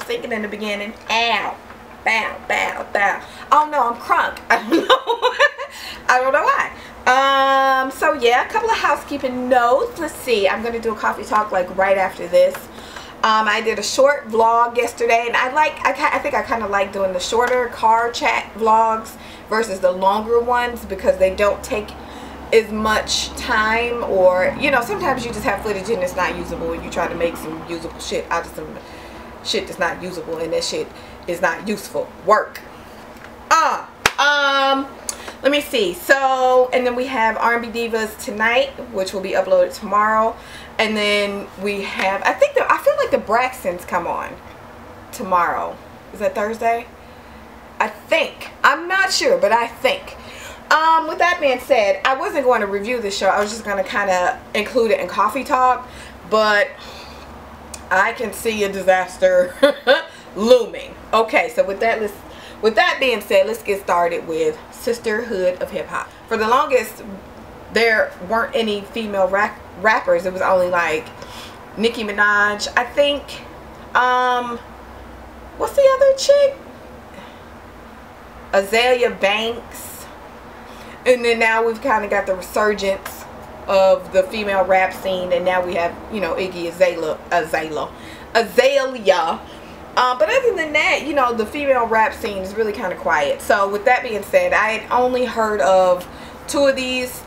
was thinking in the beginning. Ow. Bow, bow, bow. Oh no, I'm crunk. I don't know. I don't know why. So yeah, a couple of housekeeping notes. Let's see. I'm gonna do a coffee talk like right after this. I did a short vlog yesterday, and I think I kind of like doing the shorter car chat vlogs versus the longer ones because they don't take as much time, or you know, sometimes you just have footage and it's not usable and you try to make some usable shit out of some shit that's not usable, and that shit is not useful work. Let me see. So, and then we have R&B Divas tonight, which will be uploaded tomorrow, and then we have, I feel like the Braxtons come on tomorrow. Is that Thursday? I think. I'm not sure, but I think. With that being said, I wasn't going to review this show. I was just going to kind of include it in coffee talk, but I can see a disaster looming. Okay, so with that being said, let's get started with Sisterhood of Hip Hop. For the longest, there weren't any female rappers. It was only like Nicki Minaj, I think. What's the other chick? Azalea Banks. And then now we've kind of got the resurgence of the female rap scene, and now we have, you know, Iggy Azalea. But other than that, you know, the female rap scene is really kind of quiet. So with that being said, I had only heard of two of these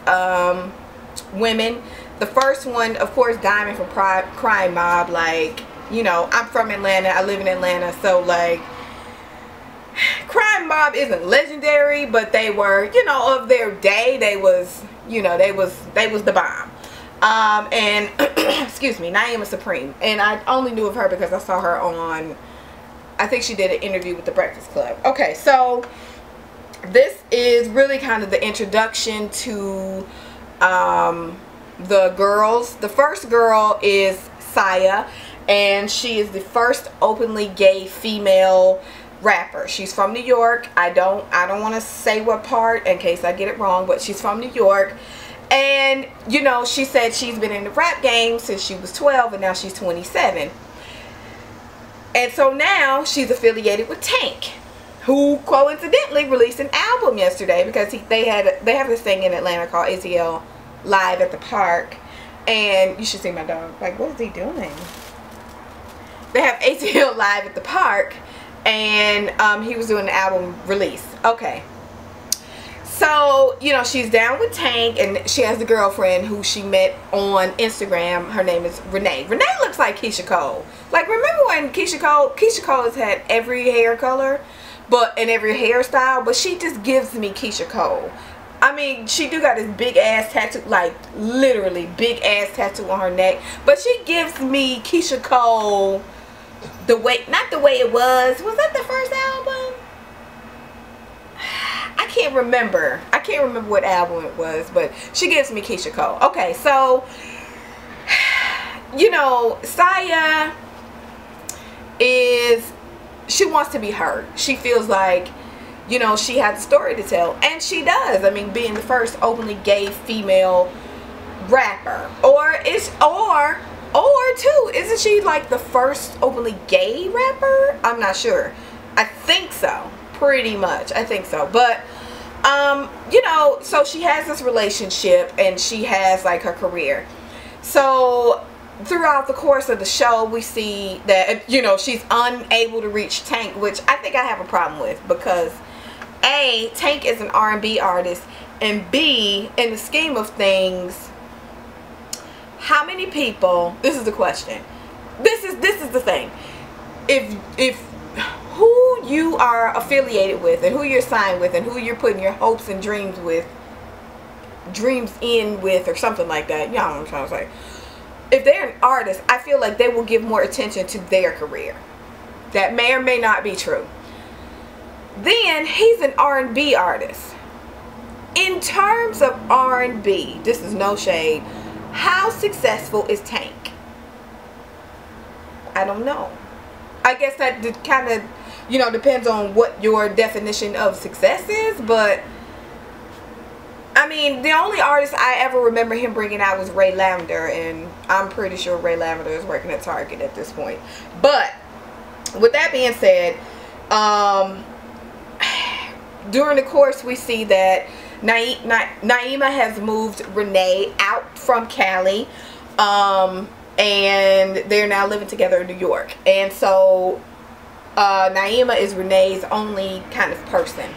women. The first one, of course, Diamond from Crime Mob. Like, you know, I'm from Atlanta. I live in Atlanta. So, like, Crime Mob isn't legendary, but they were, you know, of their day. They was, you know, they was the bomb. And, excuse me, Naima Supreme. And I only knew of her because I saw her on, I think she did an interview with the Breakfast Club. Okay, so this is really kind of the introduction to the girls. The first girl is Saya, and she is the first openly gay female rapper. She's from New York. I don't want to say what part in case I get it wrong, but she's from New York. And you know, she said she's been in the rap game since she was 12, and now she's 27. And so now she's affiliated with Tank, who coincidentally released an album yesterday because they have this thing in Atlanta called ATL Live at the Park. And you should see my dog. Like, what is he doing? They have ATL Live at the Park, and he was doing an album release. Okay. So, you know, she's down with Tank, and she has a girlfriend who she met on Instagram. Her name is Renee. Renee looks like Keisha Cole. Like, remember when Keisha Cole has had every hair color and every hairstyle, but she just gives me Keisha Cole. I mean, she do got this big ass tattoo, like literally big ass tattoo on her neck, but she gives me Keisha Cole the way, not the way it was. Was that the first album? I can't remember what album it was, but she gives me Keisha Cole. Okay, so, you know, Saya she wants to be heard. She feels like, you know, she has a story to tell, and she does. I mean, being the first openly gay female rapper, or two, isn't she like the first openly gay rapper? I'm not sure. I think so. Pretty much, I think so. But you know, so she has this relationship, and she has like her career. So throughout the course of the show, we see that, you know, she's unable to reach Tank, which I think I have a problem with, because A, Tank is an R&B artist, and B, in the scheme of things, how many people, this is the question, this is the thing, if who you are affiliated with, and who you're signed with, and who you're putting your hopes and dreams in with, or something like that, y'all know what I'm trying to say. If they're an artist, I feel like they will give more attention to their career. That may or may not be true. Then he's an R&B artist. In terms of R&B, this is no shade, how successful is Tank? I don't know. I guess that kind of, you know, depends on what your definition of success is, but I mean, the only artist I ever remember him bringing out was Ray Lavender, and I'm pretty sure Ray Lavender is working at Target at this point. But with that being said, during the course we see that Naima has moved Renee out from Cali, and they're now living together in New York. And so Naima is Renee's only kind of person.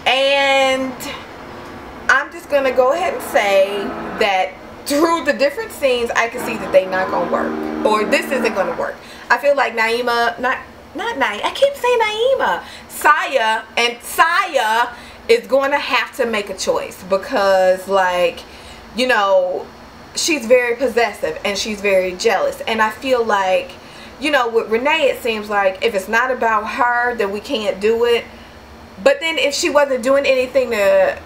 And I'm just gonna go ahead and say that through the different scenes, I can see that they not gonna work, or this isn't gonna work. I feel like Naima, not Naima, I keep saying Naima, Saya is going to have to make a choice, because, like, you know, she's very possessive and she's very jealous. And I feel like, you know, with Renee, it seems like if it's not about her, then we can't do it. But then if she wasn't doing anything to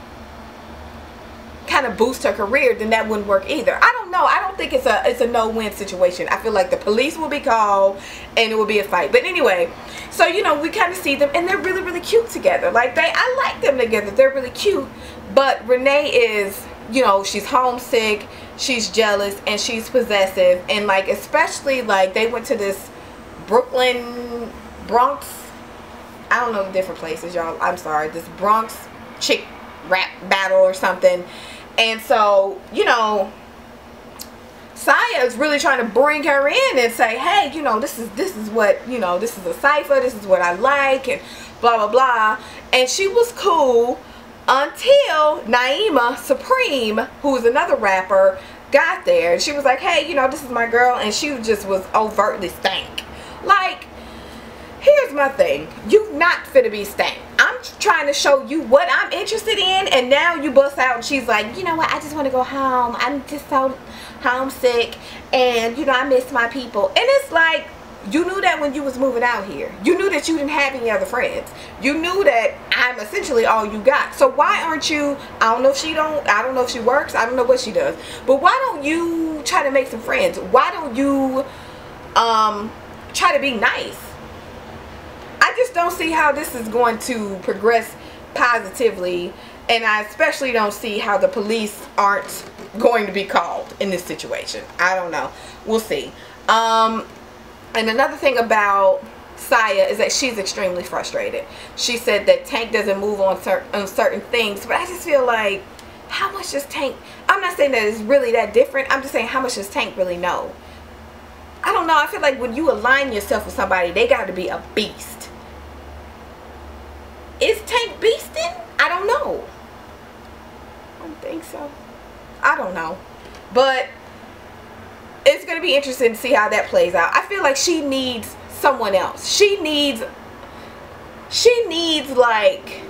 kind of boost her career, then that wouldn't work either. I don't know. I don't think it's a no-win situation. I feel like the police will be called and it will be a fight. But anyway, so, you know, we kind of see them and they're really, really cute together. Like, I like them together. They're really cute. But Renee is, you know, she's homesick, she's jealous, and she's possessive. And, like, especially, like, they went to this Bronx, I don't know the different places, y'all, I'm sorry, this Bronx chick rap battle or something. And so, you know, Saya is really trying to bring her in and say, hey, you know, this is what, you know, this is a cipher, this is what I like, and blah blah blah. And she was cool until Naima Supreme, who is another rapper, got there. And she was like, hey, you know, this is my girl. And she just was overtly stank. Like, here's my thing. You not finna be stank. I'm trying to show you what I'm interested in, and now you bust out and she's like, you know what, I just want to go home. I'm just so homesick, and, you know, I miss my people. And it's like, you knew that when you was moving out here. You knew that you didn't have any other friends. You knew that I'm essentially all you got. So why aren't you, I don't know if she works, I don't know what she does, but why don't you try to make some friends? Why don't you try to be nice? I just don't see how this is going to progress positively, and I especially don't see how the police aren't going to be called in this situation. I don't know. We'll see. And another thing about Saya is that she's extremely frustrated. She said that Tank doesn't move on certain things, but I just feel like, how much does Tank, I'm not saying that it's really that different, I'm just saying, how much does Tank really know? I don't know. I feel like when you align yourself with somebody, they got to be a beast. Is Tank beasting? I don't know. I don't think so. I don't know. But it's going to be interesting to see how that plays out. I feel like she needs someone else. She needs like,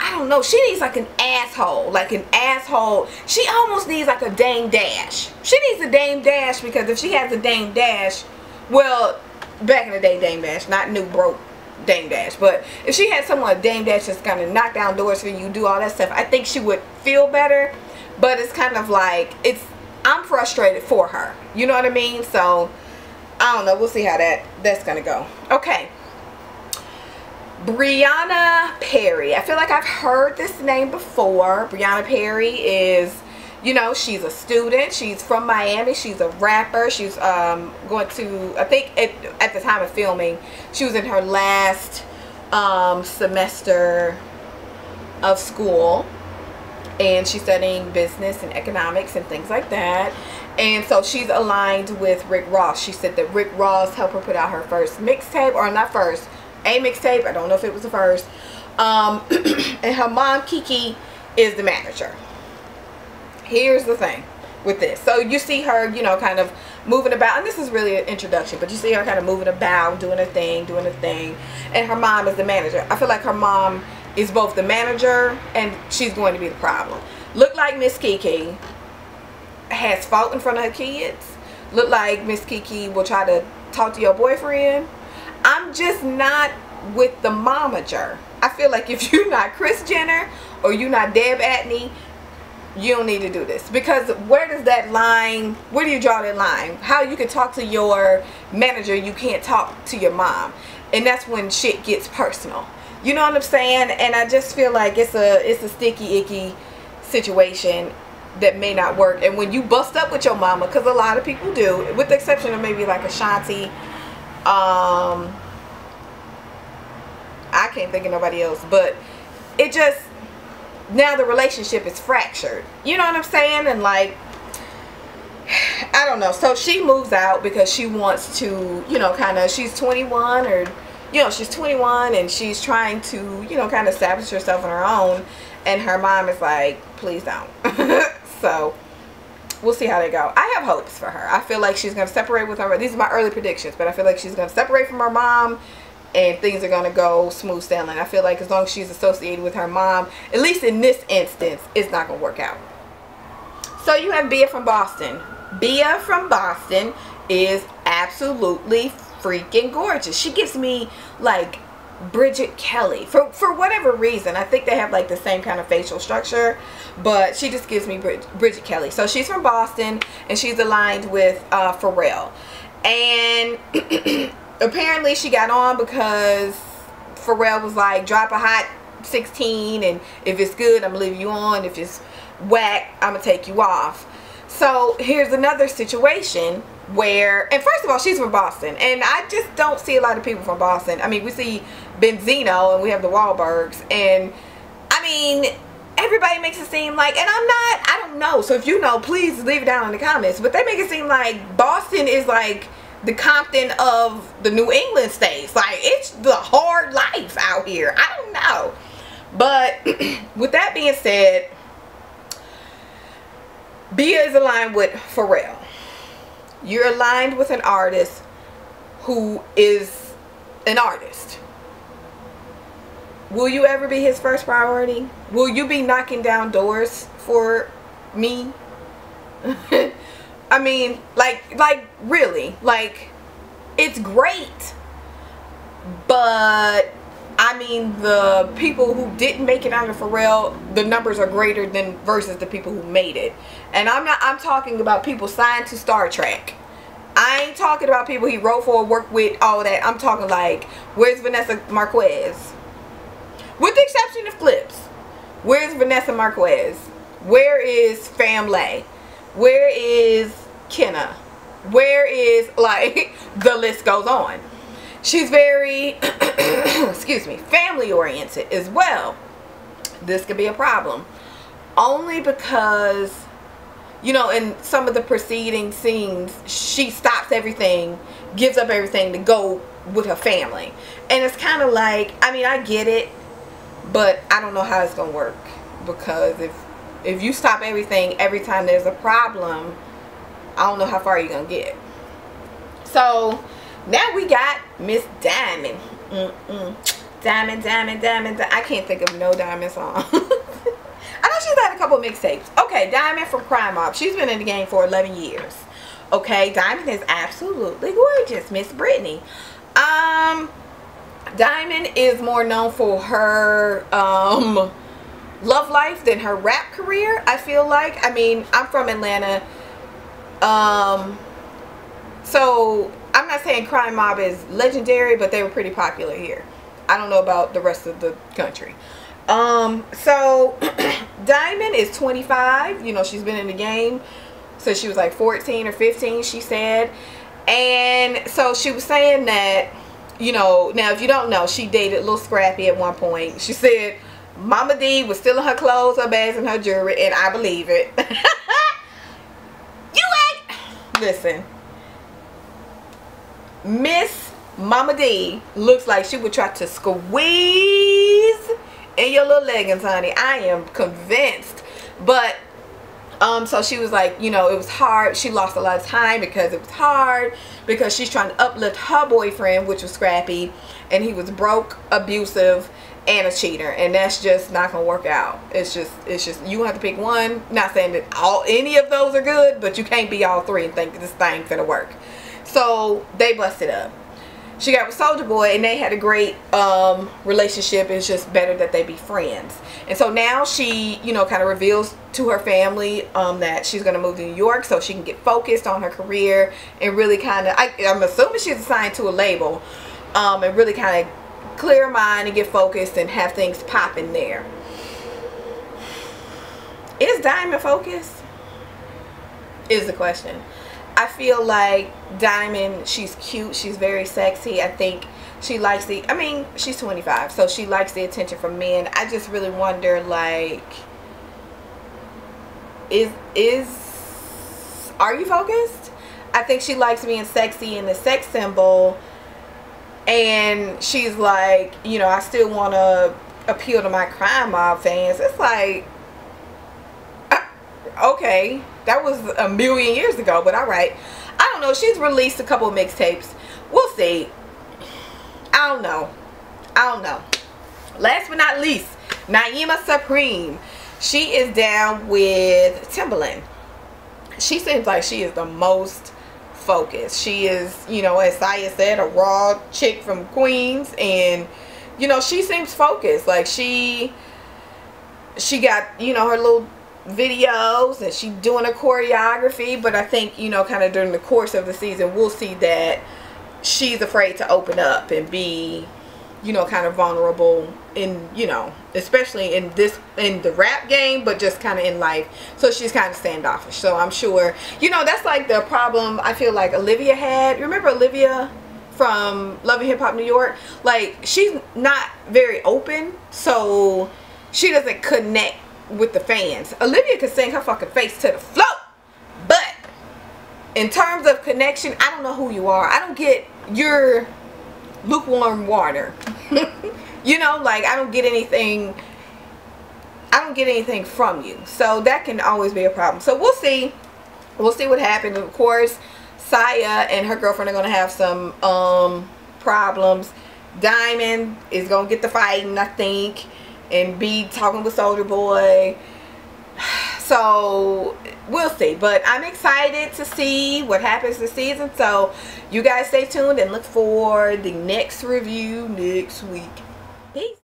I don't know, she needs like an asshole. Like an asshole. She almost needs like a Dame Dash. She needs a Dame Dash, because if she has a Dame Dash, well, back in the day, Dame Dash, not new broke Dame Dash, but if she had someone, Dame Dash, just kind of knock down doors for you, do all that stuff, I think she would feel better. But it's kind of like, I'm frustrated for her, you know what I mean? So I don't know, we'll see how that's gonna go. Okay, Brianna Perry. I feel like I've heard this name before. Brianna Perry is, you know, she's a student. She's from Miami. She's a rapper. She's going to, I think at the time of filming, she was in her last semester of school, and she's studying business and economics and things like that. And so she's aligned with Rick Ross. She said that Rick Ross helped her put out her first mixtape, or not first, a mixtape. I don't know if it was the first. And her mom, Kiki, is the manager. Here's the thing with this. So you see her, you know, kind of moving about, and this is really an introduction, but you see her kind of moving about, doing a thing, and her mom is the manager. I feel like her mom is both the manager and she's going to be the problem. Look like Miss Kiki has fought in front of her kids. Look like Miss Kiki will try to talk to your boyfriend. I'm just not with the momager. I feel like if you're not Kris Jenner or you're not Deb Atney, you don't need to do this. Because where does that line, where do you draw that line? How you can talk to your manager, you can't talk to your mom. And that's when shit gets personal. You know what I'm saying? And I just feel like it's a sticky, icky situation that may not work. And when you bust up with your mama, because a lot of people do, with the exception of maybe like Ashanti, I can't think of nobody else, but it just, now the relationship is fractured. You know what I'm saying? And like, I don't know. So she moves out because she wants to, you know, kind of, she's 21, or, you know, she's 21 and she's trying to, you know, kind of establish herself on her own. And her mom is like, please don't. So we'll see how they go. I have hopes for her. I feel like she's going to separate with her. These are my early predictions, but I feel like she's going to separate from her mom and things are going to go smooth sailing. I feel like as long as she's associated with her mom, at least in this instance, it's not going to work out. So you have Bia from Boston. Bia from Boston is absolutely freaking gorgeous. She gives me like Bridget Kelly for whatever reason. I think they have like the same kind of facial structure, but she just gives me Bridget Kelly. So she's from Boston and she's aligned with Pharrell, and apparently she got on because Pharrell was like, drop a hot 16 and if it's good I'm gonna leave you on, if it's whack I'm gonna take you off. So here's another situation where, and first of all, she's from Boston, and I just don't see a lot of people from Boston. I mean, we see Benzino and we have the Wahlbergs, and I mean, everybody makes it seem like, and I don't know, so if you know, please leave it down in the comments, but they make it seem like Boston is like the Compton of the New England states. Like, it's the hard life out here. I don't know. But with that being said, Bia is aligned with Pharrell. You're aligned with an artist who is an artist. Will you ever be his first priority? Will you be knocking down doors for me? I mean, like really, like, it's great, but I mean, the people who didn't make it under Pharrell, the numbers are greater than versus the people who made it. And I'm talking about people signed to Star Trek. I ain't talking about people he wrote for, worked with, all that. I'm talking like, where's Vanessa Marquez? With the exception of Clips. Where's Vanessa Marquez? Where is Femme? Where is Kenna? Where is, like, the list goes on. She's very, excuse me, family oriented as well. This could be a problem. Only because, you know, in some of the preceding scenes, she stops everything, gives up everything to go with her family. And it's kind of like, I mean, I get it, but I don't know how it's going to work. Because if you stop everything every time there's a problem, I don't know how far you're going to get. So now we got Miss Diamond. Diamond. I can't think of no Diamond song. I know she's had a couple mixtapes. Okay, Diamond from Crime Mob. She's been in the game for 11 years. Okay, Diamond is absolutely gorgeous. Miss Brittany. Diamond is more known for her love life than her rap career, I feel like. I mean, I'm from Atlanta. So I'm not saying Crime Mob is legendary, but they were pretty popular here. I don't know about the rest of the country. So Diamond is 25. You know, she's been in the game since she was like 14 or 15, she said. And so she was saying that, you know, now if you don't know, she dated Lil Scrappy at one point. She said Mama D was stealing her clothes, her bags, and her jewelry, and I believe it. You ain't. Listen. Miss Mama D looks like she would try to squeeze in your little leggings, honey. I am convinced. But so she was like, you know, it was hard. She lost a lot of time because it was hard, because she's trying to uplift her boyfriend, which was Scrappy, and he was broke, abusive, and a cheater, and that's just not gonna work out. It's just you have to pick one. Not saying that any of those are good, but you can't be all three and think this thing's gonna work. So they busted up. She got with Soulja Boy, and they had a great relationship. It's just better that they be friends. And so now she, you know, kind of reveals to her family that she's going to move to New York so she can get focused on her career and really kind of, I'm assuming she's assigned to a label, and really kind of clear her mind and get focused and have things popping there. Is Diamond focused? Is the question. I feel like Diamond, she's cute, she's very sexy. I think she likes the, I mean, she's 25, so she likes the attention from men. I just really wonder, like, are you focused? I think she likes being sexy and the sex symbol, and she's like, you know, I still want to appeal to my crime mob fans. It's like, okay, that was a million years ago, but alright. I don't know. She's released a couple of mixtapes. We'll see. I don't know. Last but not least, Naima Supreme. She is down with Timbaland. She seems like she is the most focused. She is, you know, as Saya said, a raw chick from Queens, and you know, she seems focused. Like she got, you know, her little videos, and she's doing a choreography, but I think, you know, kind of during the course of the season, we'll see that she's afraid to open up and be, you know, kind of vulnerable in, you know, especially in the rap game, but just kind of in life. So she's kind of standoffish. So I'm sure, you know, that's like the problem I feel like Olivia had. Remember Olivia from Love and Hip Hop New York? Like, she's not very open, so she doesn't connect with the fans. Olivia could sing her fucking face to the floor, but in terms of connection, I don't know who you are. I don't get your lukewarm water. You know, like, I don't get anything from you. So that can always be a problem. So we'll see what happens. Of course, Saya and her girlfriend are going to have some problems. Diamond is going to get the fighting, I think, and be talking with Soulja Boy. So we'll see, but I'm excited to see what happens this season. So you guys stay tuned and look for the next review next week. Peace.